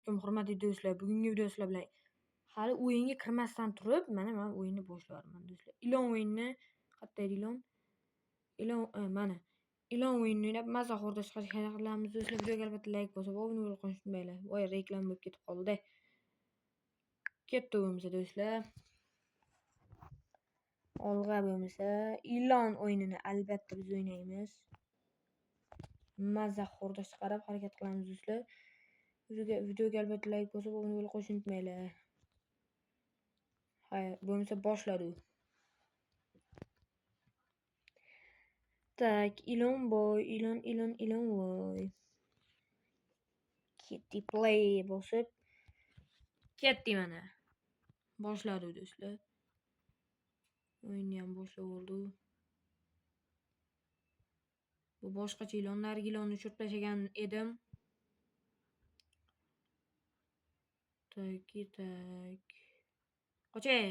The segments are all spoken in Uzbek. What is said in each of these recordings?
alaykum hurmatli do'stlar. Bugungi video sizlar bilan hali o'yinga kirmasdan turib, men o'yinni boshlayapman do'stlar. Ilon o'yinini qayerda ilon? Mana. Ilon o'yinini o'ynab mazaxo'rda chiqarishga harakat qilamiz do'stlar. Videoga albatta like bosib, obuna bo'lib qolishni unutmanglar. Voy, reklama bo'lib ketib qoldi. Ketdi bo'lmasa do'stlar. Olg'a bo'lmasa, ilon o'yinini albatta biz o'ynaymiz. Mazaxo'rda chiqarib harakat qilamiz do'stlar. Videoga albatta like bosib, obuna bo'lib qolishni unutmanglar. Hayır, bo'lmasa boshladi. Tak, ilon boy, ilon boy. Kitty play bosib ketdi mana. Boshladi do'stlar. O'yinni ham boshlab oldi. Bu boshqacha ilon, narigi ilonni tushirib tashlagan edim. Tak. Qochay.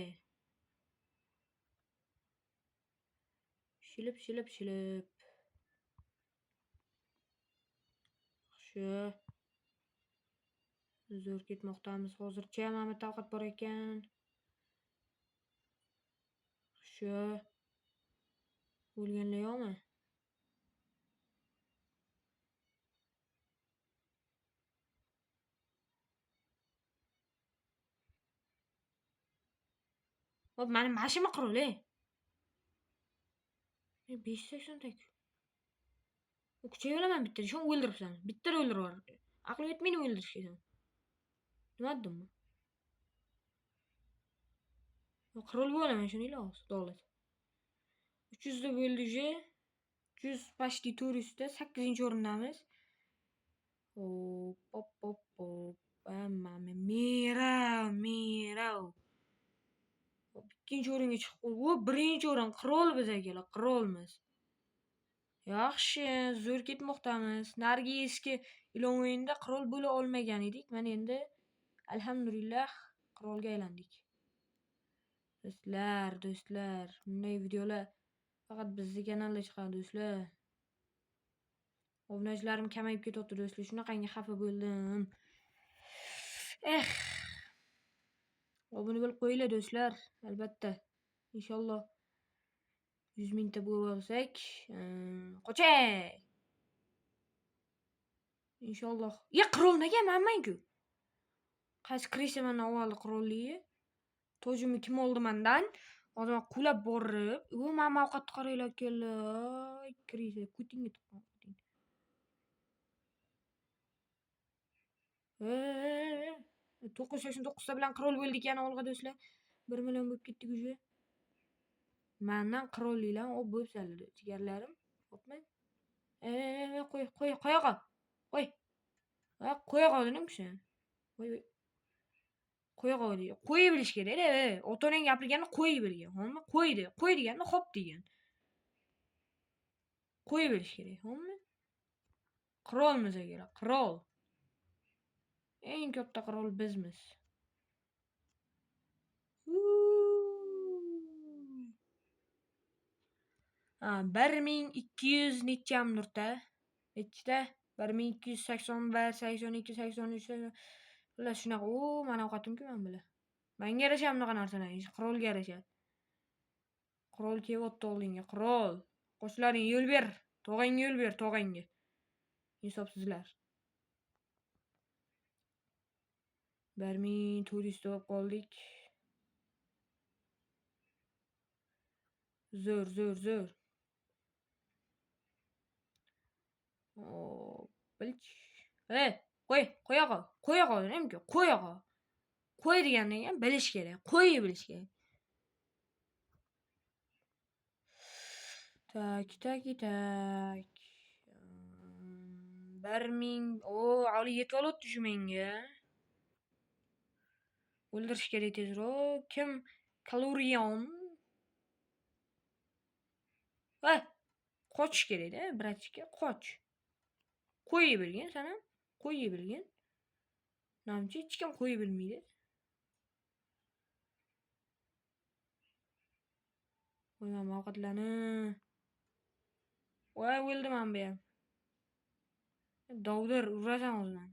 Shilib. Yaxshi. Zo'r ketmoqdamiz hozircha. Mana tavqat bor ekan. Yaxshi. O'lganlar yo'qmi? Hop, meni mashina qurol, 580 tek. Kuchayveraman bitta, shuni o'ldiribsan. Bitta o'ldirib yubor. Aqli yetmaydi o'ldirishga sen. Nima dedimmi? Qirol bo'laman shuni ilos, davlat. 300 da bo'ldi je. 100 почти 400 da 8-o'rindamiz. Hop. Mama mira. 2-o'ringa chiqib qoldi. Birinchi o'rin qirol biz akalar, qirolmiz. Yaxshi, zo'r ketmoqdamiz. Narigi eski ilon o'yinida qirol bo'la olmagan edik. Mana endi alhamdulillah qirolga aylandik. Do'stlar, bunday videolar faqat bizning kanalda chiqadi do'stlar. Obunachilarim kamayib ketyapti do'stlar. Shunaqangi xafa bo'ldim. Obuna bo'lib qo'yinglar do'stlar, albatta. Inshaalloh 100 mingta bo'lib olsak, qochay. Inshaalloh. Qirolnaga menman-ku. Qaysi kirishimdan avval qirolliyi. Tojimni kim oldi mendan? Hozir qulab borib, men ovqatni qaranglar kellar. Kirishga kutingga tiqdim. 989 ta bilan qirol bo'ldik yana olg'a do'stlar. 1 million bo'lib ketdik uje. Mendan qirolliklar olib bo'lsalar jigarlarim. Xo'pmi? Qo'y qo'yaqa. Qo'y. Qo'yaqa dedim sen. Qo'y. Qo'yaqa deydi. Qo'y bilish kerak-da. Ota-onang gapirganni qo'y bilgan. Xo'pmi? Qo'ydi. Qo'y deganni xo'p degan. Qo'y bilish kerak, xo'pmi? Qirolmiz akalar, qirol. Eng katta qirol bizmiz. 1200 nechamdirda? Nechta? 1281, 82, 83. Ular shunaqa. Mana ovqatim-ku men bilan. Menga yarasha bunaqa narsalar, qirolga yarasha. Qirol kelyapti oldinga, qirol. Qo'shlaring yo'l ber. Tog'angga yo'l ber, tog'angga. Insofsizlar. 1400 bo'lib qoldik. Zo'r. Bilch. Qo'yaqa dedim-ku, qo'yaqa. Qo'y degandan ham bilish kerak. Qo'y bilish kerak. Tak. 1000. Ali yetib olibdi shu menga. O'ldirish kerak tezroq. Kim? Kalorion. Qochish kerak-da, bratchika, qoch. Qo'y bilgin sen ham? Qo'y bilgin. Namchi hech kim qo'y bilmaydi. Qo'yman ovqatlarni. O'ldim men bu ham. Dovdir urasan o'zini.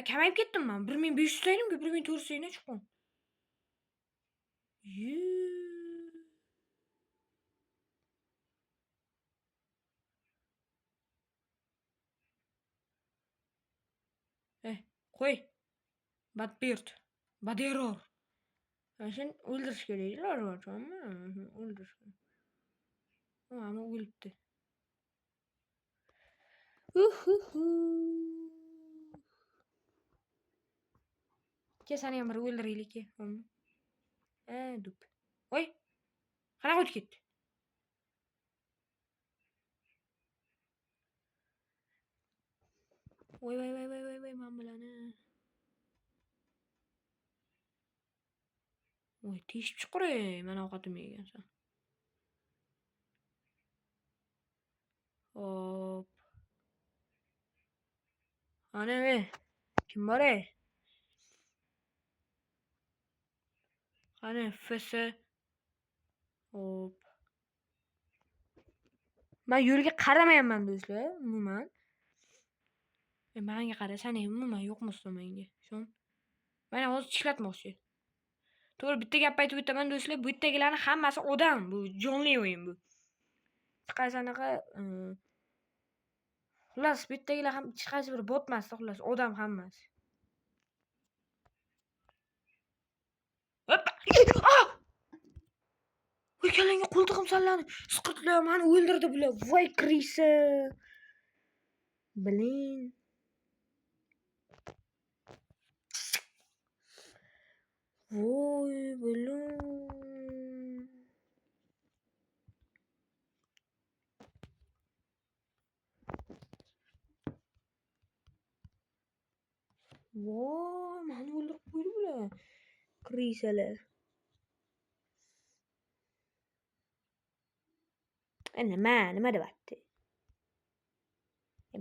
Kamayib ketdim men. 1500 taydim-ku 1400 taydan chiqqan. Qo'y. Badbert. Baderor. Sen o'ldirish kerak. Iloji boricha o'ldirish kerak. Ama o'libdi. Ke seni ham bir o'ldiraylik ke. Dup. Voy. Qanaqa o'tib ketdi? Voy men bilani. Voy teshib chiqaray. Men ovqatim yegansan. Hop. Ana be. Kim bor ey? Qani FS. Hop. Men yo'lga qaramayapman do'stlar, umuman. Menga qara, sen ham umuman yo'qmisan menga. Shon. Meni hozir tishlatmoqchi. To'g'ri, bitta gap aytib o'taman do'stlar, bu yerdagilarning hammasi odam, bu jonli o'yin bu. Qaysi anaqa xullas bu yerdagilar ham hech qaysi biri bot emas, xullas odam hammasi. Hoppa! Voy kalanga qo'ltig'im sallani. Siqirtlar meni o'ldirdi bular. Voy krisa. Blin. Voy blin. Voy, meni o'ldirib qo'ydi bular. Krisalar. Nima deyapti?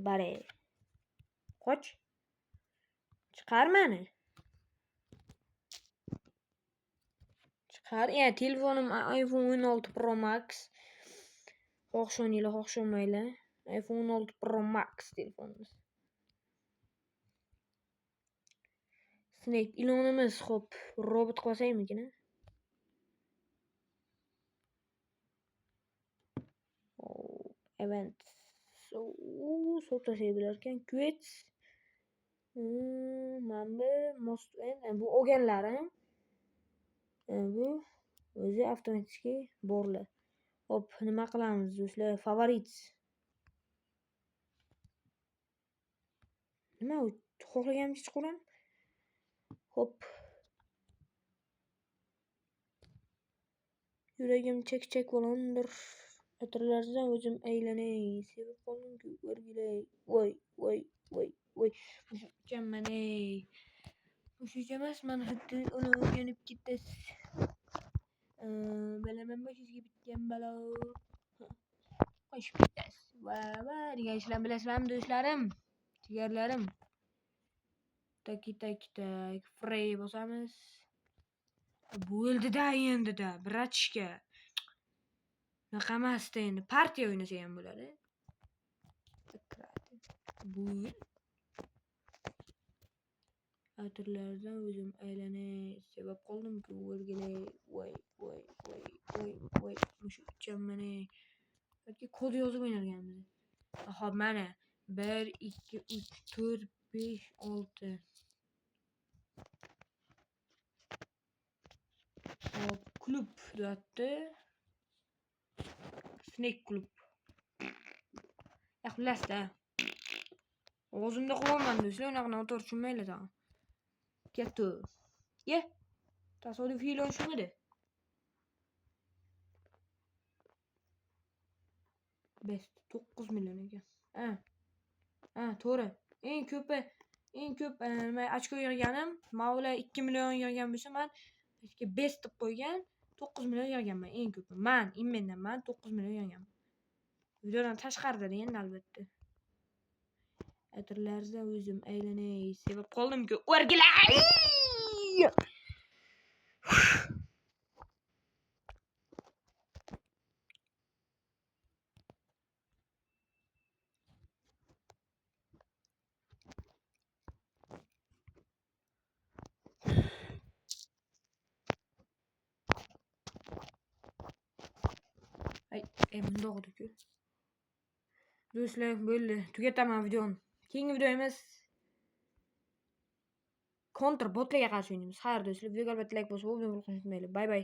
Bare. Qoch. Chiqar meni. Chiqar. Telefonim iPhone 16 Pro Max. Xo'xshoninglar, xo'xshamaylar. iPhone 16 Pro Max telefonimiz. Snake ilonimiz, xo'p, robot qilsaymikin? Event. So'tasa bilarkan, quits. Mana most bu o'rganlar, bu o'zi avtomatik borlar. Hop, nima qilamiz do'stlar? Favorit. Nima u? Xohlaganimcha chiqaram. Hop. Yuragim chek bo'landir. Atrlardan o'zim aylanay. Sevib qoldim-ku, o'rgilay. Voy. Mushuqchaman ey. Mushuqcha emas, men xuddi uni o'rganib ketasiz. Bilaman boshingizga bitgan balo. Qo'shib ketasiz. Va degan ishlarni bilasizlarmi do'stlarim? Jigarlarim. Tak. Frey bosamiz. Bo'ldi-da endi-da, bratishka. Bunaqa emasda endi partiya o'ynasa ham bo'ladi. Bu atirlardan o'zim aylanay. Sebab qoldim-ku, o'rgilay. Voy. Mushukchaman ey. Yoki kod yozib o'ynarganmiz. Xo'p, mana 1 2 3 4 5 6. Hop, klub deyapti. Snake klub. Xullas-da. O'zimda qo'yaman do'stlar, unaqa noto'g'ri tushunmanglar tag'in. Ketdi. Tasodifiy ilon shumidi? Best 9 million ekan. To'g'ri. Eng ko'p nima ochko yig'ganim, Mavla 2 million yig'gan bo'lsa, men hechga best deb qo'ygan 9 million yig'ganman eng ko'pi. Men 9 million yig'ganman. Videodan tashqarida endi albatta. Atirlarda o'zim aylanay. Sebab qoldim-ku, o'rgilay. Undaqdi-ku. Do'stlar, bo'ldi. Tugataman videoni. Keyingi videomiz Counter botlarga qarshi o'ynaymiz. Xayr do'stlar, videoga albatta like bosib, obuna bo'lishni unutmanglar. Bay bay.